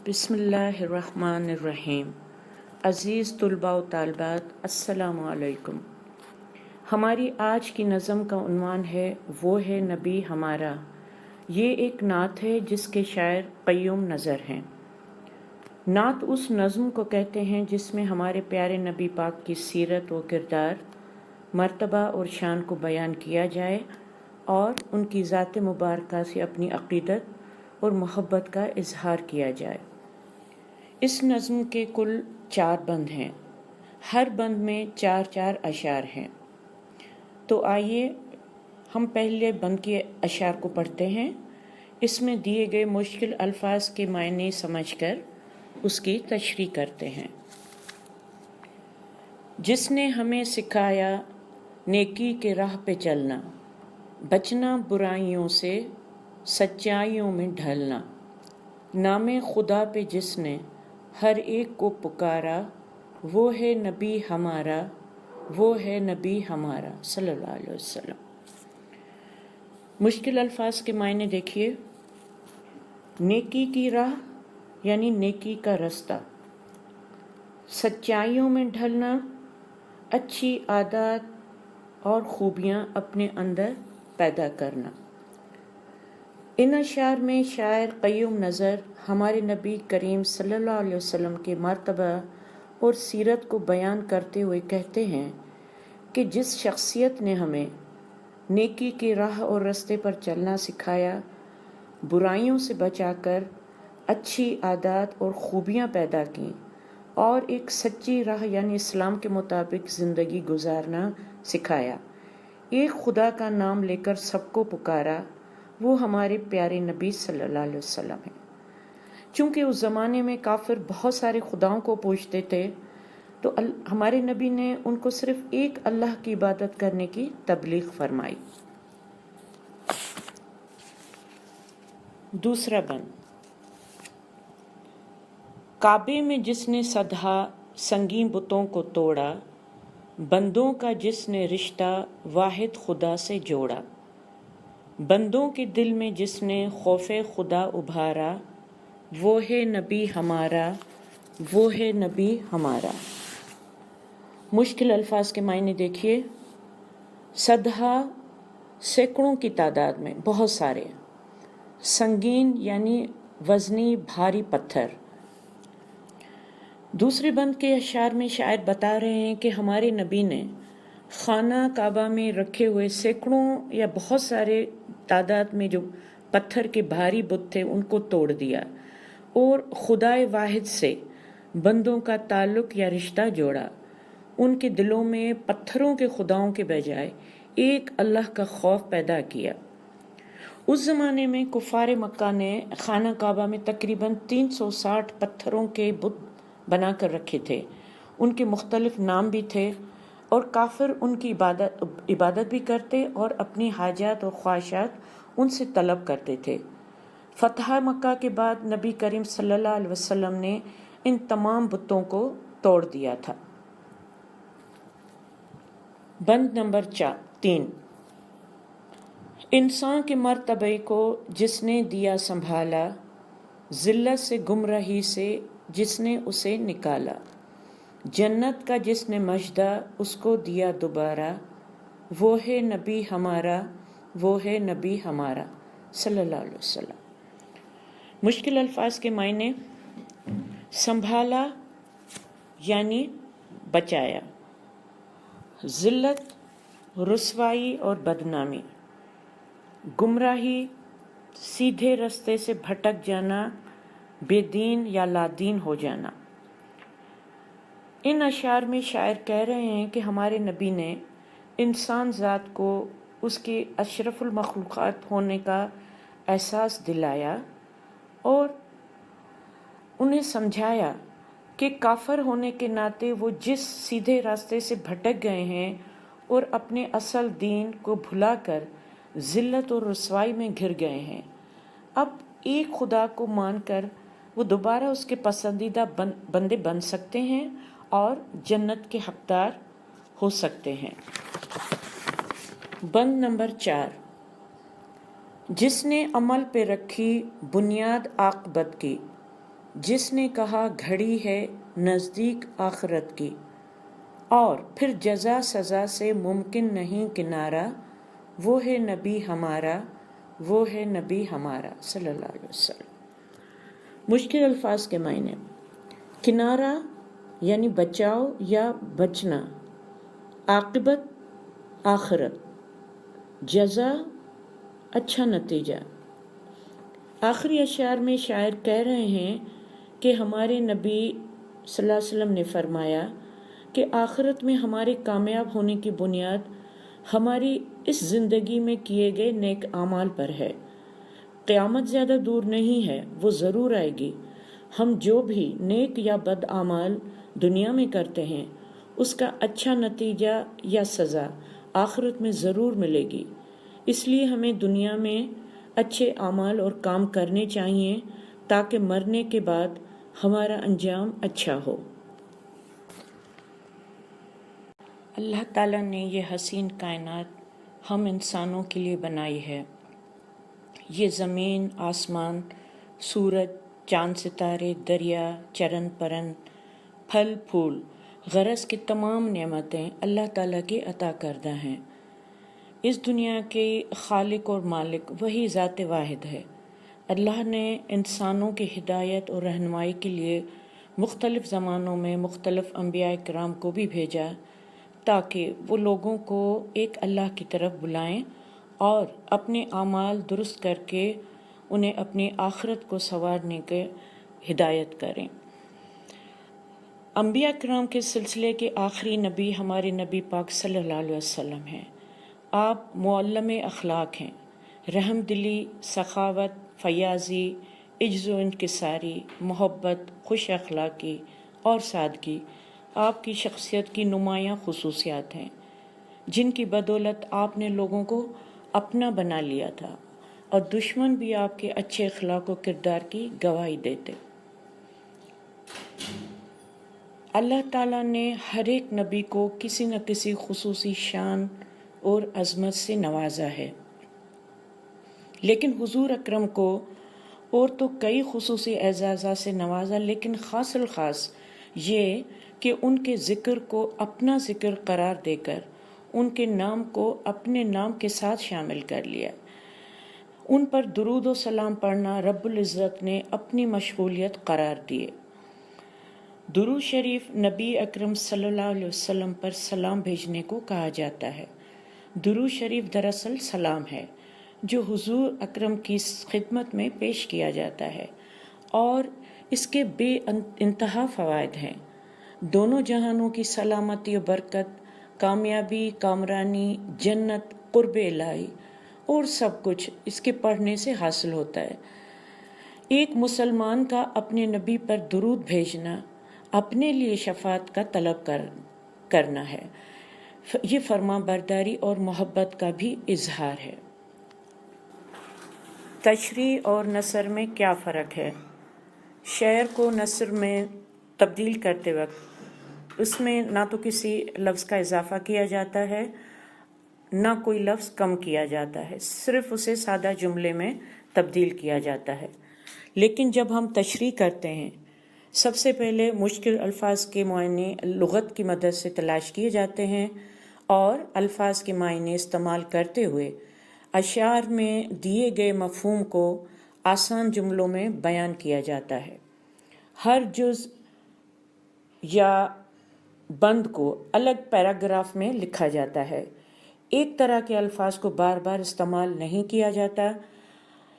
بسم اللہ الرحمن الرحیم۔ عزیز طلباء و طالبات، السلام علیکم۔ ہماری آج کی نظم کا عنوان ہے وہ ہے نبی ہمارا۔ یہ ایک نعت ہے جس کے شاعر قیوم نظر ہیں۔ نعت اس نظم کو کہتے ہیں جس میں ہمارے پیارے نبی پاک کی سیرت و کردار، مرتبہ اور شان کو بیان کیا جائے اور ان کی ذات مبارکہ سے اپنی عقیدت اور محبت کا اظہار کیا جائے۔ اس نظم کے کل 4 بند ہیں، ہر بند میں 4 اشعار ہیں۔ تو آئیے ہم پہلے بند کے اشعار کو پڑھتے ہیں۔ اس میں دیے گئے مشکل الفاظ کے معنی سمجھ کر اس کی تشریح کرتے ہیں۔ جس نے ہمیں سکھایا نیکی کے راہ پہ چلنا، بچنا برائیوں سے سچائیوں میں ڈھلنا، نام خدا پہ جس نے ہر ایک کو پکارا، وہ ہے نبی ہمارا، وہ ہے نبی ہمارا صلی اللہ علیہ وسلم۔ مشکل الفاظ کے معنی دیکھیے۔ نیکی کی راہ یعنی نیکی کا رستہ، سچائیوں میں ڈھلنا، اچھی عادات اور خوبیاں اپنے اندر پیدا کرنا۔ ان اشعار میں شاعر قیوم نظر ہمارے نبی کریم صلی اللہ علیہ وسلم کے مرتبہ اور سیرت کو بیان کرتے ہوئے کہتے ہیں کہ جس شخصیت نے ہمیں نیکی کی راہ اور رستے پر چلنا سکھایا، برائیوں سے بچا کر اچھی عادات اور خوبیاں پیدا کیں اور ایک سچی راہ یعنی اسلام کے مطابق زندگی گزارنا سکھایا، ایک خدا کا نام لے کر سب کو پکارا، وہ ہمارے پیارے نبی صلی اللہ علیہ وسلم ہیں۔ چونکہ اس زمانے میں کافر بہت سارے خداؤں کو پوجتے تھے، تو ہمارے نبی نے ان کو صرف ایک اللہ کی عبادت کرنے کی تبلیغ فرمائی۔ دوسرا بند۔ کعبے میں جس نے سدھا سنگین بتوں کو توڑا، بندوں کا جس نے رشتہ واحد خدا سے جوڑا، بندوں کے دل میں جس نے خوف خدا ابھارا، وہ ہے نبی ہمارا، وہ ہے نبی ہمارا۔ مشکل الفاظ کے معنی دیکھیے۔ سدھا سینکڑوں کی تعداد میں، بہت سارے۔ سنگین یعنی وزنی بھاری پتھر۔ دوسرے بند کے اشعار میں شاعر بتا رہے ہیں کہ ہمارے نبی نے خانہ کعبہ میں رکھے ہوئے سینکڑوں یا بہت سارے تعداد میں جو پتھر کے بھاری بت تھے ان کو توڑ دیا اور خدائے واحد سے بندوں کا تعلق یا رشتہ جوڑا۔ ان کے دلوں میں پتھروں کے خداؤں کے بجائے ایک اللہ کا خوف پیدا کیا۔ اس زمانے میں کفار مکہ نے خانہ کعبہ میں تقریباً 360 پتھروں کے بت بنا کر رکھے تھے۔ ان کے مختلف نام بھی تھے اور کافر ان کی عبادت بھی کرتے اور اپنی حاجات اور خواہشات ان سے طلب کرتے تھے۔ فتح مکہ کے بعد نبی کریم صلی اللہ علیہ وسلم نے ان تمام بتوں کو توڑ دیا تھا۔ بند نمبر 3۔ انسان کے مرتبے کو جس نے دیا سنبھالا، ذلت سے گمراہی سے جس نے اسے نکالا، جنت کا جس نے مژدہ اس کو دیا دوبارہ، وہ ہے نبی ہمارا، وہ ہے نبی ہمارا صلی اللہ علیہ وسلم۔ مشکل الفاظ کے معنی۔ سنبھالا یعنی بچایا، ذلت رسوائی اور بدنامی، گمراہی سیدھے رستے سے بھٹک جانا، بے دین یا لادین ہو جانا۔ ان اشعار میں شاعر کہہ رہے ہیں کہ ہمارے نبی نے انسان ذات کو اس کے اشرف المخلوقات ہونے کا احساس دلایا اور انہیں سمجھایا کہ کافر ہونے کے ناطے وہ جس سیدھے راستے سے بھٹک گئے ہیں اور اپنے اصل دین کو بھلا کر ذلت اور رسوائی میں گر گئے ہیں، اب ایک خدا کو مان کر وہ دوبارہ اس کے پسندیدہ بندے بن سکتے ہیں اور جنت کے حقدار ہو سکتے ہیں۔ بند نمبر 4۔ جس نے عمل پہ رکھی بنیاد عاقبت کی، جس نے کہا گھڑی ہے نزدیک آخرت کی، اور پھر جزا سزا سے ممکن نہیں کنارہ، وہ ہے نبی ہمارا، وہ ہے نبی ہمارا صلی اللہ علیہ وسلم۔ مشکل الفاظ کے معنی: کنارہ یعنی بچاؤ یا بچنا، عاقبت آخرت، جزا اچھا نتیجہ۔ آخری اشعار میں شاعر کہہ رہے ہیں کہ ہمارے نبی صلی اللہ علیہ وسلم نے فرمایا کہ آخرت میں ہمارے کامیاب ہونے کی بنیاد ہماری اس زندگی میں کیے گئے نیک اعمال پر ہے۔ قیامت زیادہ دور نہیں ہے، وہ ضرور آئے گی۔ ہم جو بھی نیک یا بد اعمال دنیا میں کرتے ہیں اس کا اچھا نتیجہ یا سزا آخرت میں ضرور ملے گی۔ اس لیے ہمیں دنیا میں اچھے اعمال اور کام کرنے چاہیے تاکہ مرنے کے بعد ہمارا انجام اچھا ہو۔ اللہ تعالیٰ نے یہ حسین کائنات ہم انسانوں کے لیے بنائی ہے۔ یہ زمین، آسمان، سورج، چاند، ستارے، دریا، چرن پرن، پھل پھول، غرض کی تمام نعمتیں اللہ تعالیٰ کی عطا کردہ ہیں۔ اس دنیا کے خالق اور مالک وہی ذات واحد ہے۔ اللہ نے انسانوں کی ہدایت اور رہنمائی کے لیے مختلف زمانوں میں مختلف انبیاء کرام کو بھی بھیجا تاکہ وہ لوگوں کو ایک اللہ کی طرف بلائیں اور اپنے اعمال درست کر کے انہیں اپنی آخرت کو سنوارنے کے ہدایت کریں۔ انبیاء کرام کے سلسلے کے آخری نبی ہمارے نبی پاک صلی اللہ علیہ وسلم ہیں۔ آپ معلم اخلاق ہیں۔ رحم دلی، سخاوت، فیاضی، عجز و انکساری، محبت، خوش اخلاقی اور سادگی آپ کی شخصیت کی نمایاں خصوصیات ہیں، جن کی بدولت آپ نے لوگوں کو اپنا بنا لیا تھا اور دشمن بھی آپ کے اچھے اخلاق و کردار کی گواہی دیتے۔ اللہ تعالیٰ نے ہر ایک نبی کو کسی نہ کسی خصوصی شان اور عظمت سے نوازا ہے، لیکن حضور اکرم کو اور تو کئی خصوصی اعزازات سے نوازا، لیکن خاص الخاص یہ کہ ان کے ذکر کو اپنا ذکر قرار دے کر ان کے نام کو اپنے نام کے ساتھ شامل کر لیا۔ ان پر درود و سلام پڑھنا رب العزت نے اپنی مشغولیت قرار دیے۔ درود شریف نبی اکرم صلی اللہ علیہ وسلم پر سلام بھیجنے کو کہا جاتا ہے۔ درود شریف دراصل سلام ہے جو حضور اکرم کی خدمت میں پیش کیا جاتا ہے، اور اس کے بے انتہا فوائد ہیں۔ دونوں جہانوں کی سلامتی و برکت، کامیابی، کامرانی، جنت، قرب الہی اور سب کچھ اس کے پڑھنے سے حاصل ہوتا ہے۔ ایک مسلمان کا اپنے نبی پر درود بھیجنا اپنے لیے شفاعت کا طلب کرنا ہے۔ یہ فرما برداری اور محبت کا بھی اظہار ہے۔ تشریح اور نثر میں کیا فرق ہے؟ شعر کو نثر میں تبدیل کرتے وقت اس میں نہ تو کسی لفظ کا اضافہ کیا جاتا ہے، نہ کوئی لفظ کم کیا جاتا ہے، صرف اسے سادہ جملے میں تبدیل کیا جاتا ہے۔ لیکن جب ہم تشریح کرتے ہیں، سب سے پہلے مشکل الفاظ کے معنی لغت کی مدد سے تلاش کیے جاتے ہیں اور الفاظ کے معنی استعمال کرتے ہوئے اشعار میں دیے گئے مفہوم کو آسان جملوں میں بیان کیا جاتا ہے۔ ہر جز یا بند کو الگ پیراگراف میں لکھا جاتا ہے۔ ایک طرح کے الفاظ کو بار بار استعمال نہیں کیا جاتا۔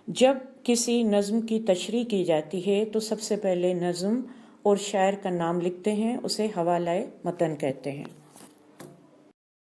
جب کسی نظم کی تشریح کی جاتی ہے تو سب سے پہلے نظم اور شاعر کا نام لکھتے ہیں، اسے حوالہ متن کہتے ہیں۔